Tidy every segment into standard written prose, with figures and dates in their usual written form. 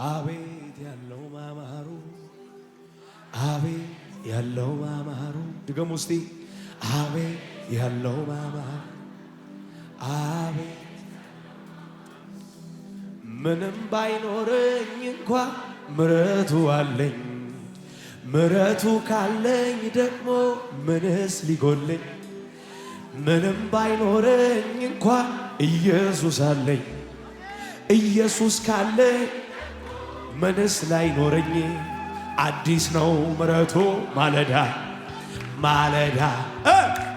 አቤት ያለው ማማሩ አቤት ያለው ማማሩ ድገሙ እስቲ አቤት ያለው ማማሩ አቤት ምንም ባይኖረኝ እንኳ ምሕረቱ አለኝ ምሕረቱ ካለኝ ደግሞ ምንስ ሊጎለኝ ምንም ባይኖረኝ እንኳ ኢየሱስ አለኝ ኢየሱስ ካለኝ ምንስ ላይኖረኝ አዲስ ነው ምሕረቱ ማለዳ ማለዳ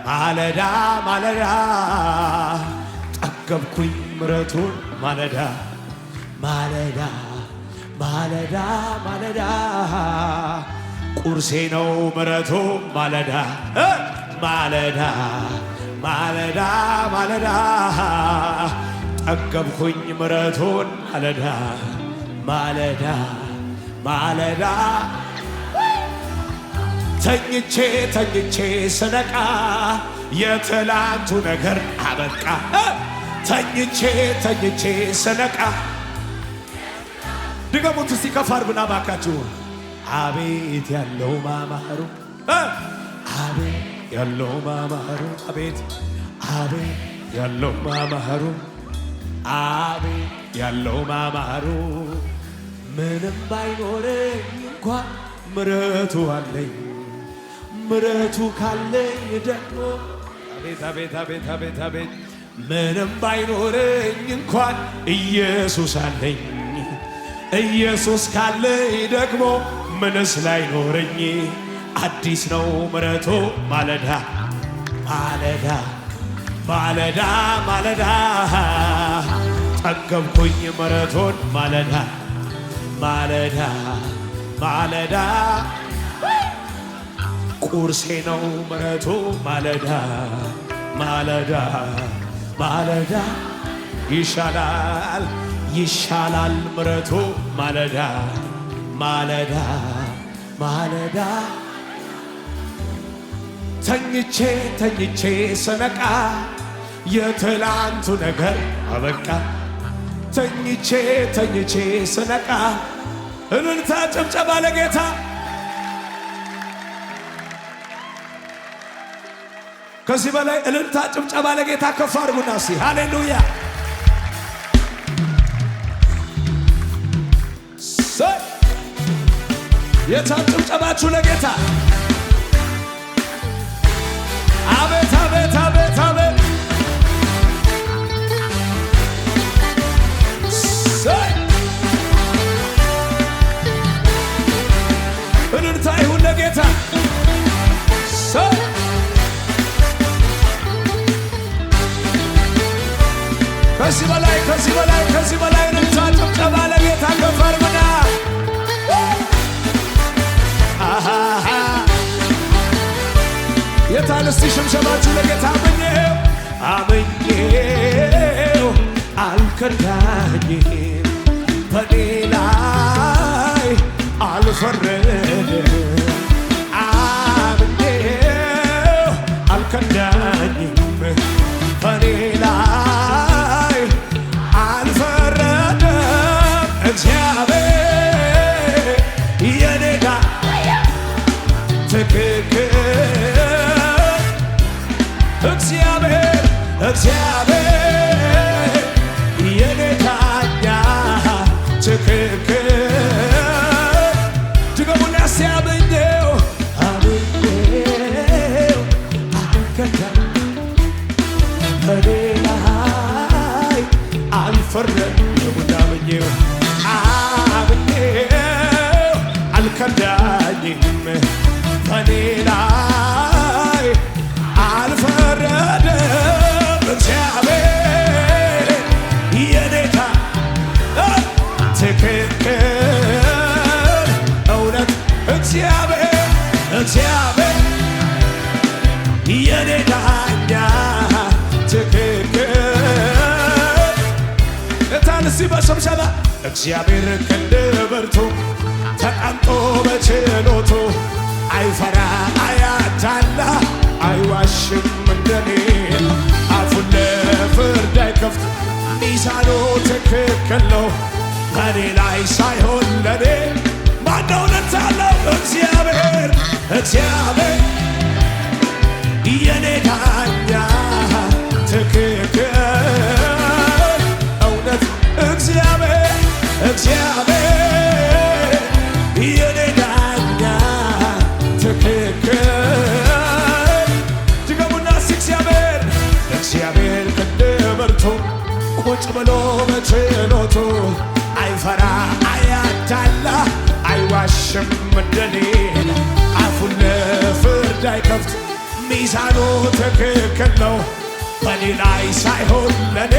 ማለዳ ማለዳ ጠገብኩኝ ምሕረቱን ማለዳ ማለዳ ማለዳ ማለዳ ቁርሴ ነው ምሕረቱ ማለዳ ማለዳ ማለዳ ማለዳ ጠገብኩኝ ምሕረቱን ማለዳ ማለዳ ማለዳ ተኝቼ ተኝቼ ስነቃ የትላንቱ ነገር አበቃ ተኝቼ ተኝቼ ስነቃ ድገሙት እስቲ ከፍ አድርጉና ባካችሁ አቤት ያለው ማማሩ አቤት ያለው ማማሩ አቤት አቤት ያለው ማማሩ አቤት ያለው ማማሩ ምንም ባይኖረኝ እንኳ ምሕረቱ አለኝ ምሕረቱ ካለኝ ደግሞ አቤት አቤት አቤት አቤት አቤት ምንም ባይኖረኝ እንኳን ኢየሱስ አለኝ ኢየሱስ ካለኝ ደግሞ ምንስ ላይኖረኝ አዲስ ነው ምሕረቱ ማለዳ ማለዳ ማለዳ ማለዳ ጠገብኩኝ ምሕረቱን ማለዳ ማለዳ ማለዳ ቁርሴ ነው ምሕረቱ ማለዳ ማለዳ ማለዳ ይሻላል ይሻላል ምሕረቱ ማለዳ ማለዳ ማለዳ ተኝቼ ተኝቼ ስነቃ የትላንቱ ነገር አበቃ ተኝቼ ተኝቼ ስነቃ እልልታ ጭብጨባ ለጌታ ከዚህ በላይ እልልታ ጭብጨባ ለጌታ ከፍ አድርጉና እስቲ ሃሌሉያ የታን ጭብጨባችሁ ለጌታ አቤት አቤት አቤት አቤት እልልታ ይሁን ለጌታ ከዚህ በላይ ከዚህ በላይ ከዚህ በላይ እልልታ ጭብጨባ ለጌታ ከፍ አድርጉና የታል እስቲ ሽምሸማችሁ ለጌታ አመኘው አመኘው አልከዳኝም በኔ ላይ አልፈረደም አመኘው አልከዳኝም በኔ ላይ አልፈረደም እግዚአብሔር የኔ ጋር ትክክል እግዚአብሔር እግዚአብሔር የኔ ዳኛ ትክክል ድገሙና ሲያመኘው አመኘው አልከዳኝም በኔ ላይ አልፈረደም ድገሙና አመኘው አመኘው አልከዳኝም በኔ ላይ አልፈረደም እግዚአብሔር የኔታ ትክክል እውነት እግዚአብሔር እግዚአብሔር የኔ ዳኛ ትክክል እታንሲ በሸብሸባ እግዚአብሔር ክንድ ብርቱ ተቀምጦ በችሎቱ አይፈራ አያዳላ አይዋሽም እንደኔ አፉን ለፍርድ አይከፍት ሚዛኑ ትክክል ነው በኔ ላይ ሳይሆን ለኔ ማነው እውነት ያለው? እግዚአብሔር እግዚአብሔር የኔ ዳኛ ትክክል እውነት እግዚአብሔር እግዚአብሔር የኔ ዳኛ ትክክል ድገሙና እግዚአብሔር እግዚአብሔር ክንድ በርቶ ቁጭ ብሎ በችሎቱ አይፈራ አያዳላ አይዋሽም እንደኔ አፉን ለፍርድ አይከፍት ሚዛኑ ትክክል ነው በኔ ላይ ሳይሆን ለኔ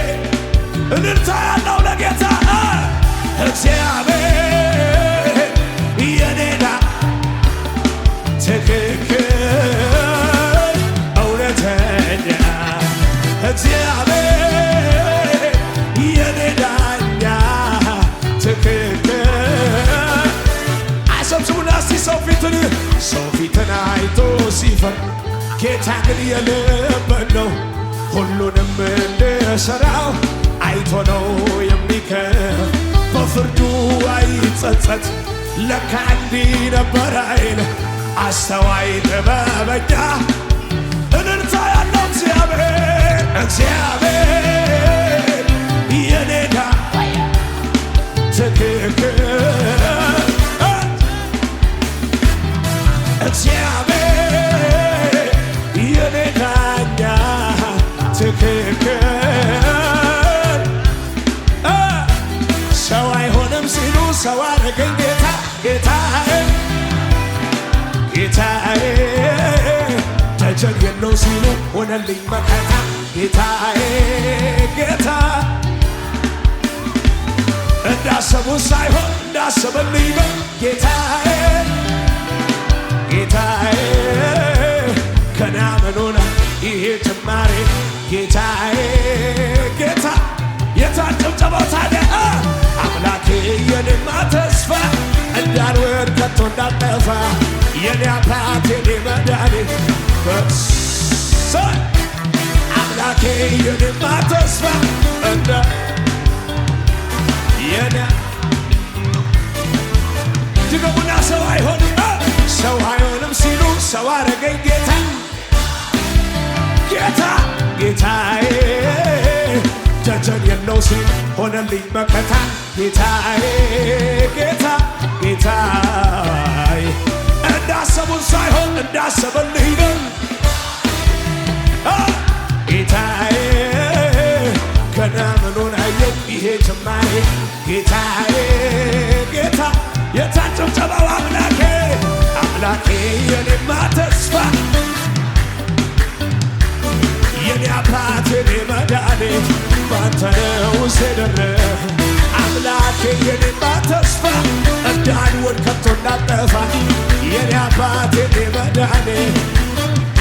እልልታ ያለው ለጌታ እግዚአብሔር የኔና ትክክል እውነተኛ እግዚአብሔር የኔ ዳኛ ትክክል አሰብስቡና እስቲ ሰው ፊትን አይቶ ሲፈርድ ጌታ ግን የልብን ነው ሁሉንም እንደሠራው አይቶ ነው የሚከፍ በፍርዱ አይጸጸት ለካ እንዲህ ነበር አይል አስተዋይ ጥበበኛ እልልታ ያለው እግዚአብሔር እግዚአብሔር የኔና ትክክል እግዚአብሔር የኔ ዳኛ ትክክል ሰው አይሆንም ሲሉ ሰው አረገኝ ጌታ ጌታዬ ጌታዬ ደጀን የለው ሲሉ ሆነልኝ መከታ ጌታዬ ጌታ እንዳሰቡት ሳይሆን እንዳሰበልኝ ነው ጌታዬ ጌታዬ ከና መኖና ይሄ ጅማሬ ጌታዬ ጌታ የታጨብጨበው ታዲያ አምላኬ የኔማ ተስፋ እንዳልወድ ከቶ እንዳልጠፋ የኔ አባት የኔ መድኃኒት አምላኬ የኔማ ተስፋ እንደ የኔ ድገሙና ሰው አይሆንም ሰው አይሆንም ሲሉ ሰው አረገኝ ጌታ ጌታ ጌታዬ ደጀን የለው ሲል ሆነልኝ መከታ ጌታዬ ጌታ ጌታዬ እንዳሰቡን ሳይሆን እንዳሰበልኝ ነው ጌታዬ ገና ምኑን አየው ይሄ ጅማሬ ጌታዬ ጌታ የታጨብጨበው አምላኬ አምላኬ የኔማ ተስፋ የኔ አባት የኔ መድኃኒት ባንተ ነው ስደርፍ አምላኬ የኔማ ተስፋ እንዳልወድቅ ከቶ እንዳልጠፋ የኔ አባት የኔ መድኃኒት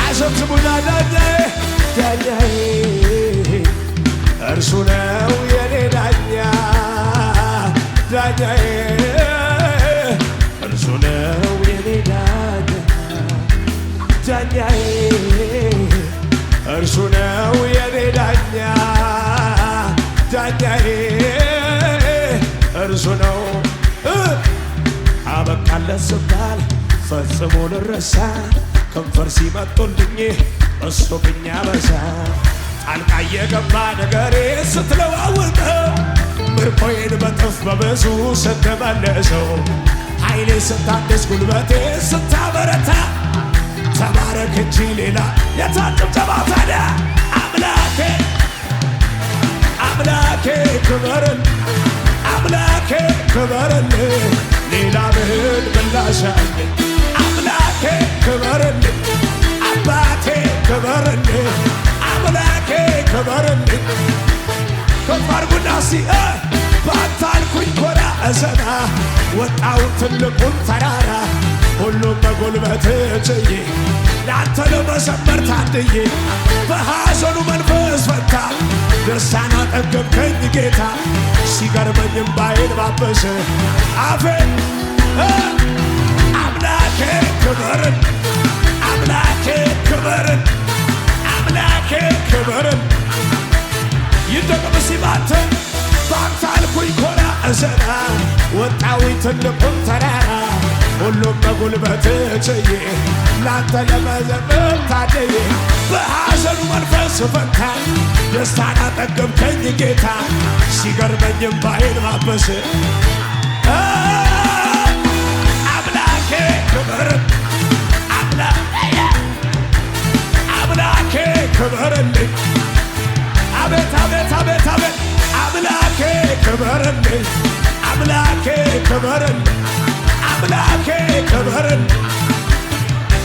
አሰብስቡና ዳኛዬ ዳኛዬ እርሱ ነው የኔ ዳኛ ዳኛዬ እርሱ ነው የኔ ዳኛ ዳኛዬ እርሱ ነው የኔ ዳኛ ዳኛዬ እርሱ ነው አበቃለት ስባል ፈጽሞ ልረሳ ከንፈር ሲመጡልኝ እሱ ብኛ በዛ ጣልቃ የገባ ነገሬ ስትለዋውጠው ምርኮዬን በጥፍ በብዙ ስትመልሰው ኃይሌ ስታድስ ጉልበቴ ስታበረታ ተባረክ እንጂ ሌላ የታጨብጨባ ታዲያ አምላኬ አምላኬ ክበርል አምላኬ ክበርል ሌላ ምን ምላሽ አለኝ አምላኬ ክበርል አባቴ ክበርል አምላኬ ክበርል ከፍ አድርጉና ባንተ አልኩኝ ኮራ እዘና ወጣው ትልቁን ተራራ ሁሉም በጉልበት ችዬ ለአንተ ለመዘመር ታድዬ በሐዘኑ መንፈስ ፈታ ደስታን አጠገብከኝ ጌታ ሲገርመኝ እምባዬን ባበሰ አፌ አምላኬ ክበርን አምላኬ ክበርን አምላኬ ክበርን ይደገም ሲባተ ባንተ አልኩኝ ኮራ ማዕዘና ወጣዊ ትልቁን ተራራ ሁሉም በጉልበት ችዬ ላንተ ለመዘመር ታደዬ በሐዘኑ መንፈስ ፈንታ ደስታን አጠገብከኝ ጌታ ሲገርመኝም ባይን ማበስ አምላኬ ክብር አምላኬ ክብርልኝ አቤት አቤት አቤት አቤት አምላኬ ክብርልኝ አምላኬ ክብርልኝ አምላኬ ክብርልኝ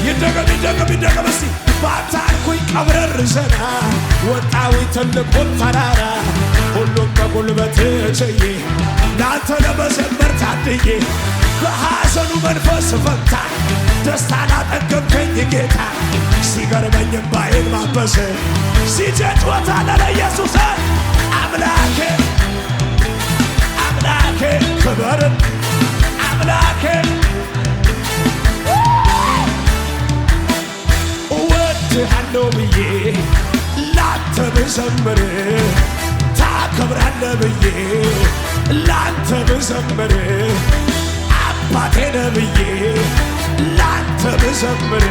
ይደገም ይደገም ይደገም እስቲ ባታልኩኝ ቀብረር ዘና ወጣዊ ትልቁን ተራራ ሁሉም በጉልበት ችዬ ላንተ ለመዘመር ታድዬ በሐዘኑ መንፈስ ፈንታ ደስታን አጠገብከኝ ጌታ ሲገርመኝም ባይን ማበስ ሲጨጭወታ ለኢየሱስ አምላኬ አምላኬ ክብርን አምላኬ እወድሃለሁ ብዬ ላንተ ብዘምር ታከብራለህ ብዬ ላንተ ብዘምር አባቴ ነህ ብዬ ላንተ ብዘምር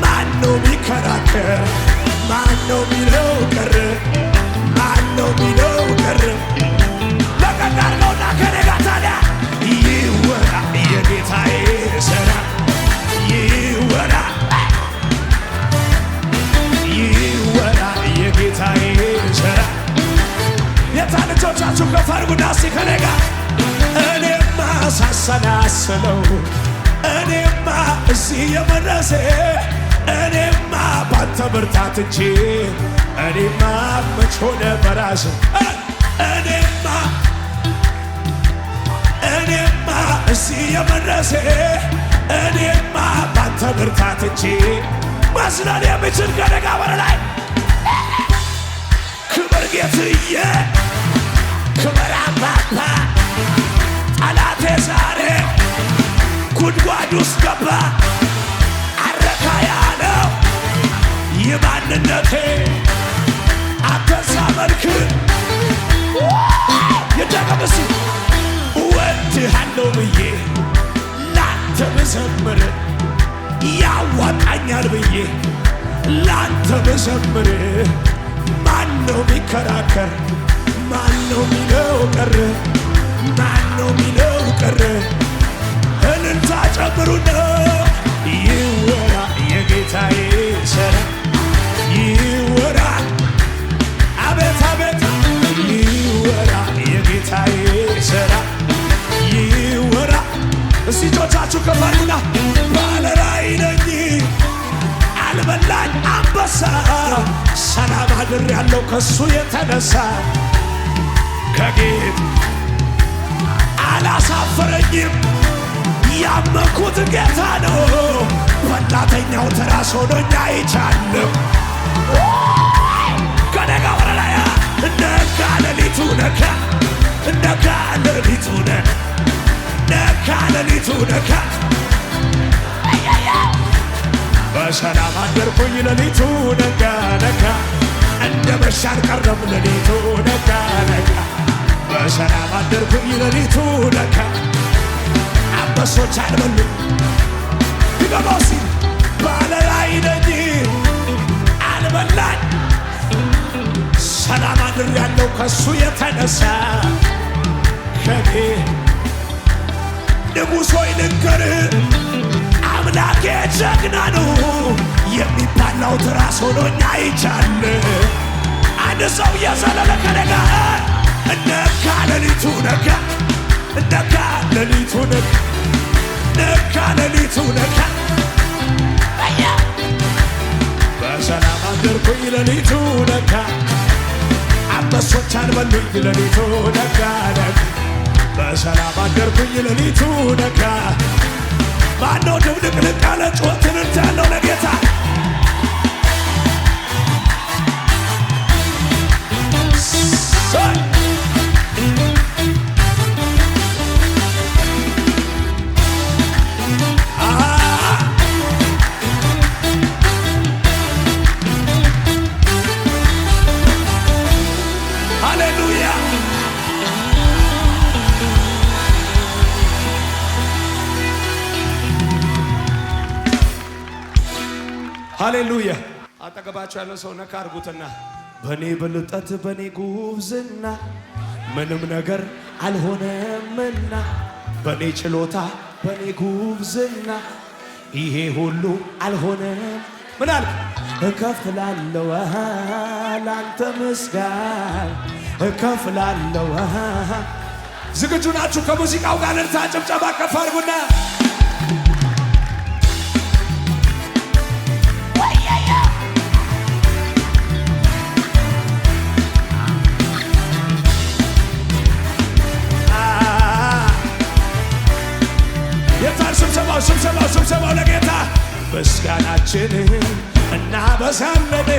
ማነው ሚከራከር ማነው ሚለው ቀረ ማነው ሚለው ቀረ ለቀቅ አድርገውና ከኔ ጋር ታዲያ ይወራ የጌታዬ ሥራ ይወራ ይወራ የጌታዬ ሥራ የታን እጆቻችሁ ከፍ አድርጉና እስቲ ከኔ ጋር እኔማ ሳሰላስለው እኔማ እዚህ የመድረሴ እኔማ ባንተ ብርታት እንጂ እኔማ መች ሆነ በራሴ እኔማ እዚህ የመድረሴ እኔማ ባንተ ብርታት እንጂ መስለን የሚችል ከነጋ ወደ ላይ ክብር ጌትዬ ክብር አባባ ጠላቴ ዛሬ ጉድጓድ ውስጥ ገባ አረካ ያለው የማንነቴ አተሳ መልክ የደቀምስ እወድሃለሁ ብዬ ላንተ ብዘምር ያዋጣኛል ብዬ ላንተ ብዘምር ማነው ሚከራከር ማነው ሚለው ቀረ ማነው ሚለው ቀረ እልልታ ጨምሩና ይወራ የጌታዬ ሥራ ይወራ አቤት አቤት ይወራ የጌታዬ ሥራ ይወራ እስቲ እጆቻችሁ ከፍ አድርጉና ባለ ራእይ ነኝ አልበላኝ አንበሳ ሰላም አድሬአለሁ ከሱ የተነሳ ከጌት አላሳፈረኝም ያመንኩት ጌታ ነው በላተኛው ትራስ ሆኖኛ አይቻለሁ ከነጋ ወደ ላይ ነጋ ሌሊቱ ነጋ ነጋ ሌሊቱ ነጋ ሌሊቱ ነጋ በሰላም አደርኩኝ ሌሊቱ ነጋ ነጋ እንደ መሻ አልቀረም ሌሊቱ ነጋ ነጋ በሰላም አደርኩኝ ሌሊቱ ነጋ አንበሶች አልበሉኝ ድገሞሲ ባለ ራእይ ነኝ አልበላኝ ሰላም አድሬአለሁ ከሱ የተነሳ ከኔ ንጉሥ ሆይ ልንገርህ አምላኬ ጀግና ነው የሚባላው ትራስ ሆኖኛ አይቻለሁ አንድ ሰው የዘለለ ከነጋ ነጋ ሌሊቱ ነጋ ነጋ ሌሊቱ ነጋ ነጋ ሌሊቱ ነጋ በሰላም አደርኩኝ ሌሊቱ ነጋ አንበሶች አልበሉኝ ሌሊቱ ነጋ ነጋ በሰላም አደርኩኝ ሌሊቱ ነጋ ማነው ድብልቅልቅ ያለ ጩኸትን ያለው ለጌታ ሃሌሉያ። አጠገባችሁ ያለው ሰው ነካ አርጉትና በኔ ብልጠት በኔ ጉብዝና ምንም ነገር አልሆነምና በኔ ችሎታ በኔ ጉብዝና ይሄ ሁሉ አልሆነም። ምን አልክ? እከፍላለሁ ላንተ ምስጋና እከፍላለሁ። ዝግጁ ናችሁ? ከሙዚቃው ጋር እልልታ ጭብጨባ ከፍ አድርጉና ስብሰባው ለጌታ ምስጋናችንን እናበዛለን፣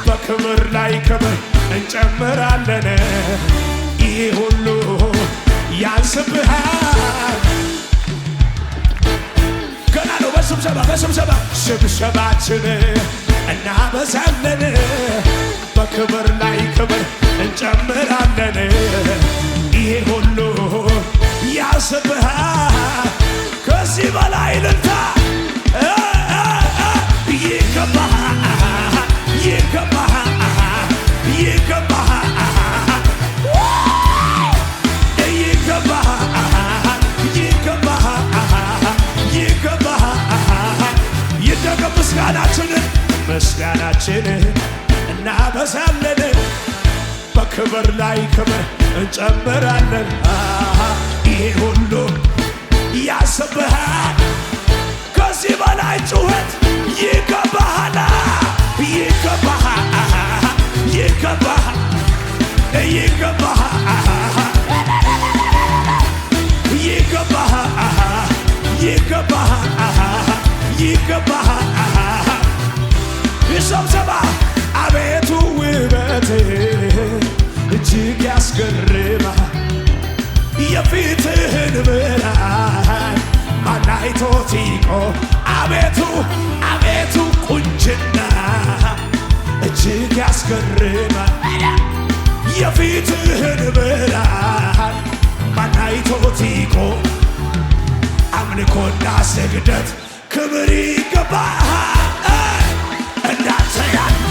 በክብር ላይ ክብር እንጨምራለን። ይህ ሁሉ ያንስብሃል። ገና ነው። ስብሰባችንን እናበዛለን፣ በክብር ላይ ክብር እንጨምራለን። ይህ ሁሉ ያንስብሃል። ከዚህ በላይ እልልታ ይገባሃል፣ ይገባሃል፣ ይገባሃል፣ ይገባሃል፣ ይገባሃል። ይደገም ምስጋናችንን እናበዛለን፣ በክብር ላይ ክብር እንጨምራለን። ይሄ ሁሉ ያስብሃል። ከዚህ በላይ ጩኸት ይገባሃል፣ ይገባሃል፣ ይገባሃል፣ ይገባሃል፣ ይገባሃል፣ ይገባሃል፣ ይገባሃል። ይሰብሰባ አቤቱ ውበት እጅግ ያስገርማል። የፊትህን ብርሃን ማን አይቶት ይቆም? አቤቱ አቤቱ ቁንጅና እጅግ ያስገርማል። የፊትህን ብርሃን ማን አይቶት ይቆም? አምልኮና ስግደት ክብር ይገባሃል። እንዳንተ ያለ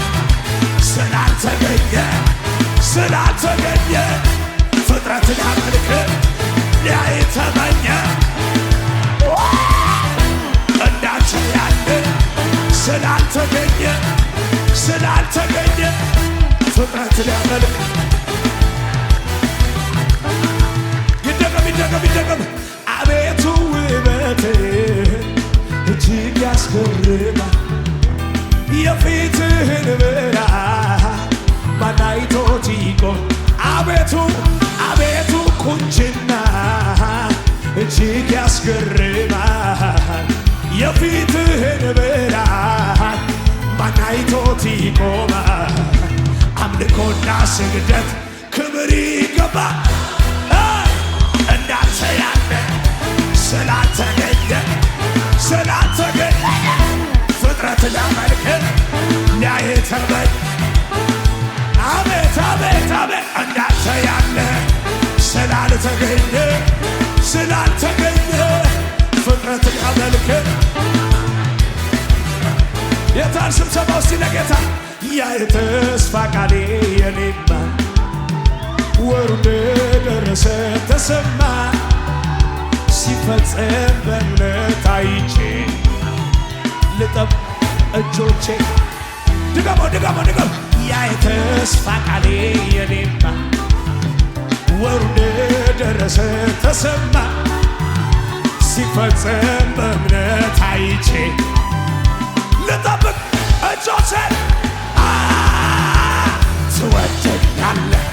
ስላልተገኘ ፍጥረትን ያመልክ የተመኘ እንዳንተ ያለ ስላልተገኘ ፍጥረትን ያመልክ። ይደገም አቤቱ ውበት እጅግ ያስገርማል። የፊትህን ብርሃን ማን አይቶት ይቆም? አቤቱ ቁንጅና እጅግ ያስገርማል። የፊትህን ብርሃን ማን አይቶት ይቆማል? አምልኮና ስግደት ክብር ይገባል። እንዳንተ ያለ ስላልተገኘ ፍጥረት ሊያመልክ ሊያየተመኝ አቤት አቤት አቤት እንዳንተ ያለ ስላልተገኘ ፍጥረት ሊያመልክ። የታል ስብሰባ ውስጥ ለጌታ ያ የተስፋ ቃሌ የኔማ ወሩ ደረሰ ተሰማ ሲፈጸም በእምነት አይቼ ልጠብ እጆቼ። ድገሞ ያ የተስፋ ቃሌ የኔማ ወሩ ደረሰ ተሰማ ሲፈጸም በእምነት አይቼ ልጠብቅ እጆቼን። ትወደኛለህ፣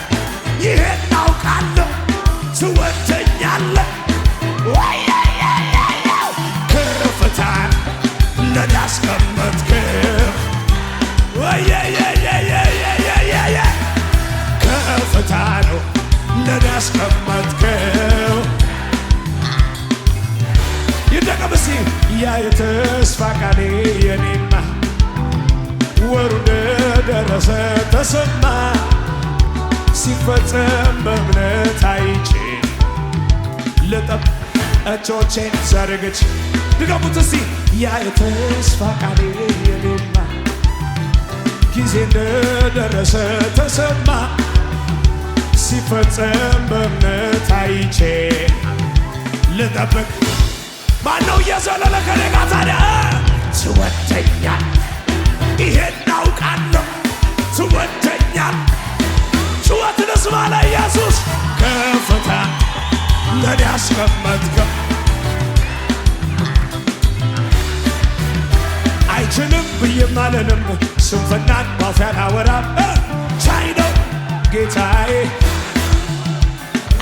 ይሄን አውቃለሁ። ትወደኛለህ፣ ከፍታን ለኔ ያስቀመጥከው ከፍታ ነው ለኔ ያስቀመጥከው። ይደገም እስቲ ያ የተስፋ ቃሌ የኔማ ወሩ ደረሰ ተሰማ ሲፈጸም በእምነት አይቼ ልጠብ እጆቼን ዘርግቼ ድገሙት እስቲ ያ የተስፋ ቃሌ የኔማ ጊዜ እንደደረሰ ተሰማ ሲፈጸም በእምነት አይቼ ልጠብቅ ማነው እየዘለለ ከኔ ጋር ታዲያ ትወደኛል ይሄን አውቃለሁ ትወደኛል ጩኸት ልስማ ለኢየሱስ ከፍታ ለኔ ያስቀመጥከው አይችልም ብዬም አልልም ስንፍናን ባፌ አላወራም ቻይ ነው ጌታዬ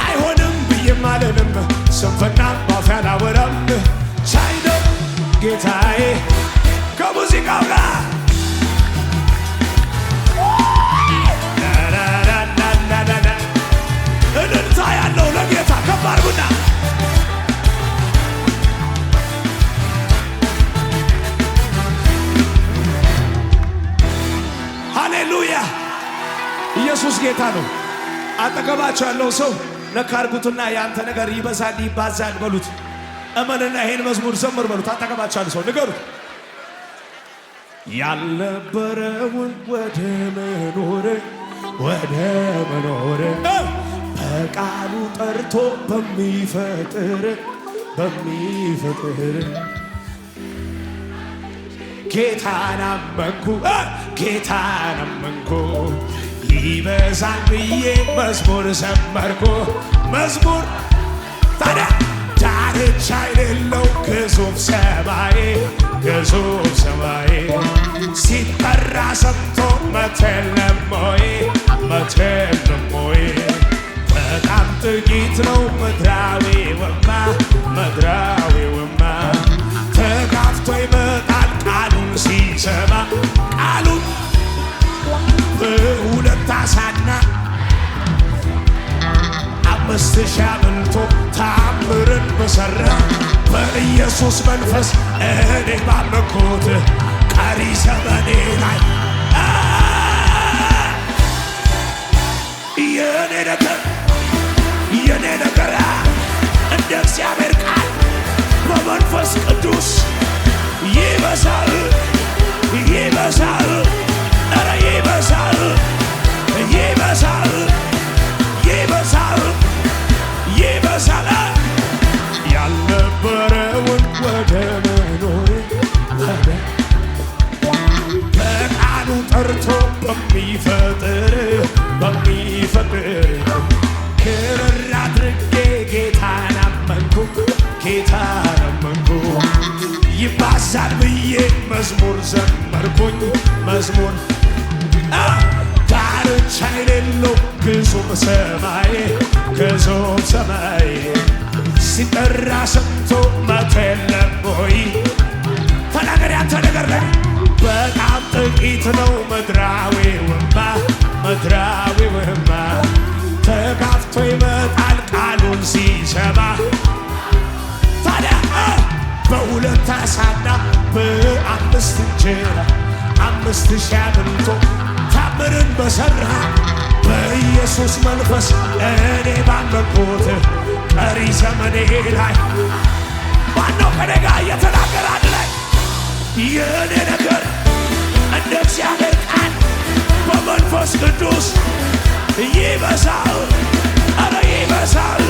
አይሆንም ብዬም አልልም ስንፍናን ባፌ አላወራም ቻይ ነው ጌታዬ ከሙዚቃው ጋር እልልታ ያለው ለጌታ ከባድ ቡና ሃሌሉያ ኢየሱስ ጌታ ነው። አጠገባቸው ያለው ሰው ነካ አድርጉትና ያንተ ነገር ይበዛል ይባዛል በሉት። እመንና ይሄን መዝሙር ዘምር በሉት። አጠገባቸው ያለው ሰው ንገሩት። ያልነበረውን ወደ መኖር በቃሉ ጠርቶ በሚፈጥር ጌታን አመንኩ ይበዛል ብዬ መዝሙር ዘመርኩ መዝሙር ታዲያ ዳርቻ የሌለው ግዙፍ ሰማይ ሲጠራ ሰምቶ መተለም ሆይ በጣም ጥቂት ነው ምድራዊውማ ተጋፍቶ ይመጣል ቃሉን ሲሰማ ቃሉን በሁለት ዓሣና 5,000 አብልቶ ታምርን በሠራ በኢየሱስ መንፈስ እኔ ባመንኩት ቀሪ ዘመኔ ላይ የኔ ነገር እንደ እግዚአብሔር ቃል በመንፈስ ቅዱስ ይበዛል ኧረ ይበዛል ያልነበረውን ወደ መኖር በቃሉ ጠርቶ በሚፈጥር ክርር አድርጌ ጌታን አመንኩ ይባዛል ብዬ መዝሙር ዘመርኩኝ መዝሙር ዳርቻ የሌለው ግዙፍ ሰማይ ሲጠራ ሰምቶ መተለም ሆይ ተናገር ያንተ ነገር ላይ በጣም ጥቂት ነው ምድራዊውማ ተጋፍቶ ይመጣል ቃሉን ሲሰማ ታዲያ በሁለት ዓሣና በ5 እንጀራ 5,000 አብልቶ ታምርን በሠራ በኢየሱስ መንፈስ እኔ ባመንኩት ቀሪ ዘመኔ ላይ ማነው ከኔ ጋር እየተናገረ አንድ ላይ የኔ ነገር እንደ እግዚአብሔር ቃል በመንፈስ ቅዱስ ይበዛል ኧረ ይበዛል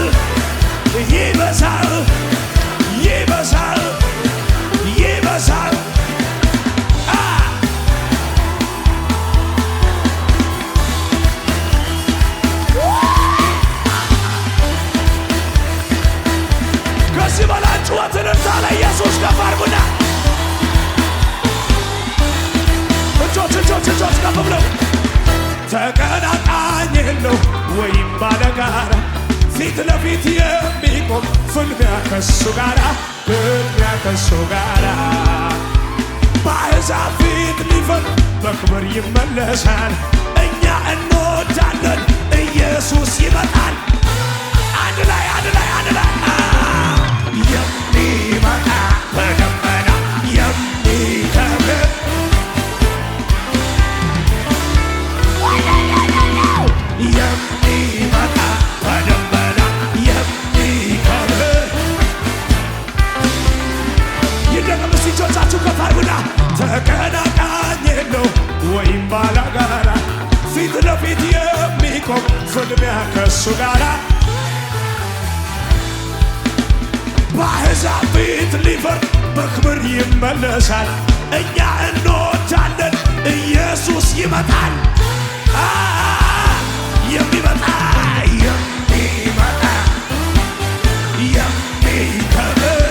ከዚህ በላይ ጩኸትን እንታለ ኢየሱስ ከፍ አድርጉና እጆች ከፍ ብለው ተቀናቃኝ የለው ወይም ባለጋራ ፊት ለፊት የሚቆም ፍልሚያ ከሱ ጋራ በአሕዛብ ፊት ሊፈርድ በክብር ይመለሳል። እኛ እንወዳለን ኢየሱስ ይመጣል። አንድ ላይ የሚመጣ በደመና የሚከብር የሚመጣ በደመና የሚከብር ግጥሚያ ከእሱ ጋራ በአሕዛብ ፊት ሊፈርድ በክብር ይመለሳል። እኛ እንወዳለን፣ ኢየሱስ ይመጣል። የሚመጣ የሚመጣ የሚከብር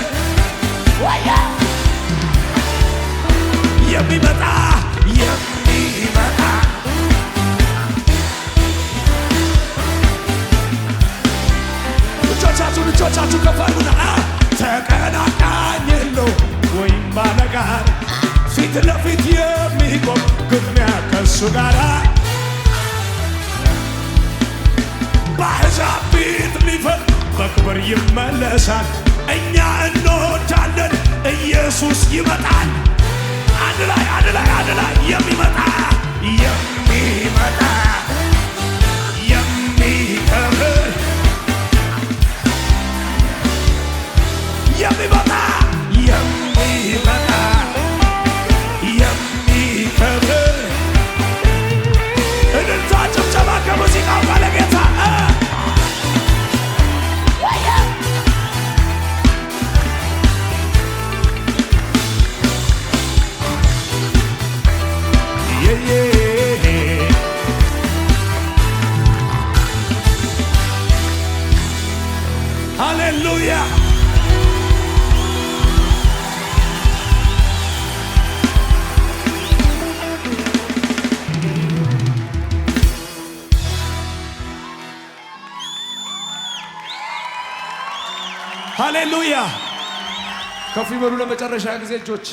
የሚመጣ የሚመጣ እጆቻችሁ ከፍ አድርጉና ተቀናቃኝ የለው ወይም ባለጋር ፊት ለፊት የሚቆም ግጥሚያ ከእሱ ጋራ በአሕዛብ ፊት ሊፈርድ በክብር ይመለሳል። እኛ እንወዳለን፣ ኢየሱስ ይመጣል። አንድ ላይ አንድ ላይ አንድ ላይ የሚመጣ የሚመጣ የሚከብር የሚመጣ የሚመጣ የሚከብር እልልታ ጭብጨባ ከሙዚቃው ጋር ለጌታ ሃሌሉያ ሃሌሉያ። ከፍ ይበሉ ለመጨረሻ ጊዜ እጆች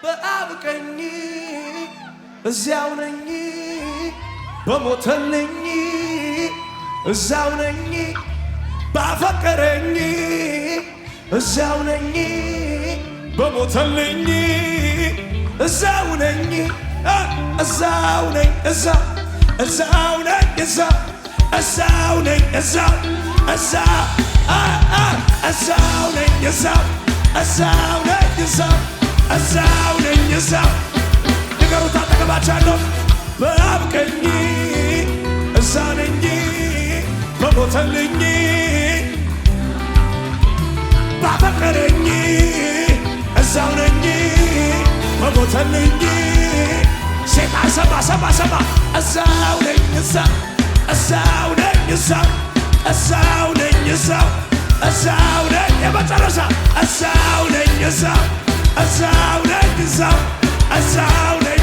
በአብ ቀኝ እዚያው ነኝ፣ በሞተልኝ እዛው ነኝ፣ ባፈቀረኝ እዛው ነኝ፣ በሞተልኝ እዛው ነኝ እዛው ነኝ እዛው ነኝ እዛው ነኝ እዛው ነኝ እዛው ነኝ እዛው ነኝ ንገሩት አጠገባቻለሁ በአብ ቀኝ እዛ ነኝ በሞተልኝ ባፈቀረኝ እዛው ነኝ በሞተልኝ ሴጣን ሰማ እዛው ነኝ እዛው ነኝ እዛው ነኝ እዛው ነኝ የመጨረሻ እዛው ነኝ እዛው ነኝ እዛው ነኝ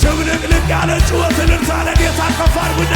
ድብልቅልቅ ያለ ጩኸት እልልታ ለጌታ ከፍ አድርጉና